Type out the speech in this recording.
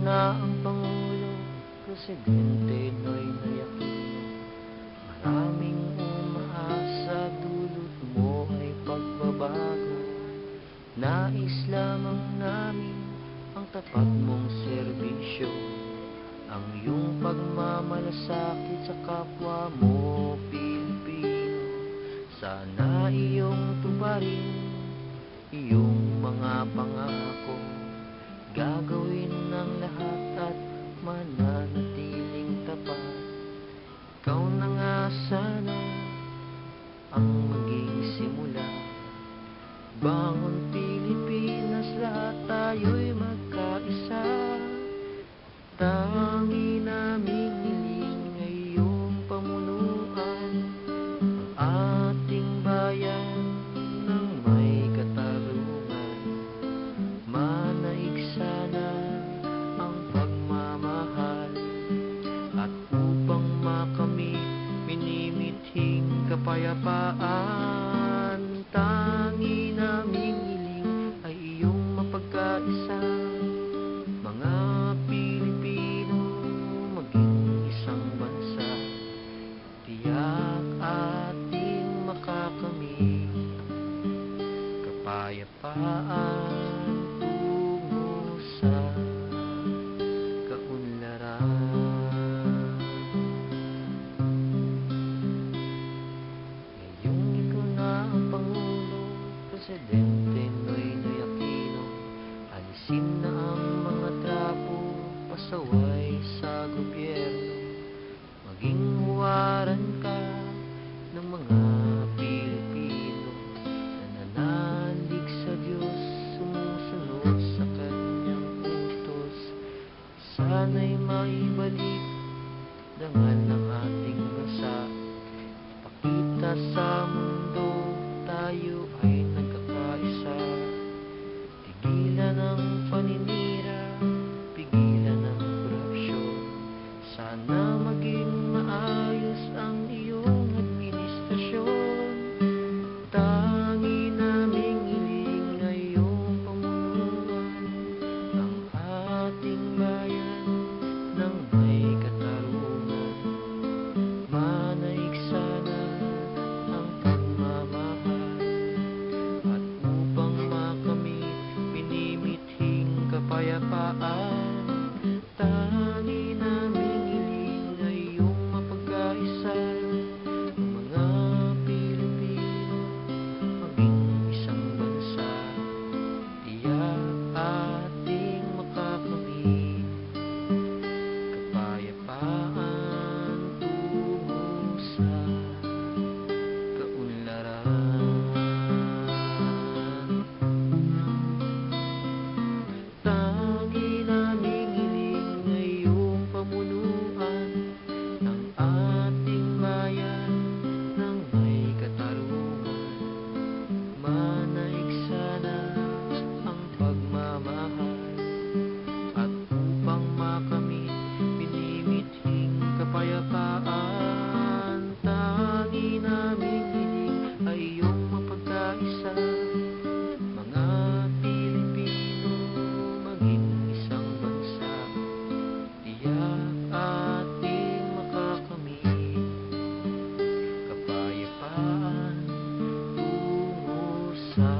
na ang Pangulo, Presidente Noynoy Aquino. Maraming umaasa, dulot mo ay pagbabago. Nais lamang namin ang tapat mong serbisyo, ang iyong pagmamalasakit sa kapwa mo Pilipino. Sana iyong tuparin iyong mga pangako, gagawin ng lahat at mananatiling tapat. Ikaw na nga sana ang maging simula. Bangon Pilipinas, lahat tayo'y magkaisa. Tangi naming hiling ngayong pamunuan, ang ating bayan ng may katarungan. Manaig sana ang pagmamahal, at upang makamit minimithing kapayapaan, tangi naming hiling ay iyong mapagkaisa. Mga Pilipino, maging isang bansa, tiyak ating makakamit kapayapaan tungo sa kaunlaran. Ngayong ikaw na ang Pangulo, Presidente Noynoy Aquino, alisin na ang mga trapo, pasaway sa gobyerno. Maging huwaran ka ng mga Pilipino na nanalig sa Diyos, sumusunod sa Kanyang utos. Sana'y maibalik dangal ng ating bansa, pakita sa mundo tayo ay nagkakaisa. Tigilan ang paninira, pigilan ang korupsyon. Sana maging maayos ang iyong administrasyon. Tangi naming hiling ngayong pamunuan, ang ating bayan ng may katarungan. Manaig sana ang pagmamahal, at upang makamit minimithing kapayapaan, tangi naming hiling ay iyong mapagkaisa. Ang mga Pilipino, maging isang bansa, tiyak ating makakamit kapayapaan tungo sa kaunlaran. Tangi naming hiling ngayong pamunuan, ng ating bayan ng may katarungan. Manaig sana ang pagmamahal, at upang makamit minimithing kapayapaan, tangi naming hiling ay iyong mapagkaisa. Mga Pilipino, maging isang bansa, tiyak ating makakamit kapayapaan tungo sa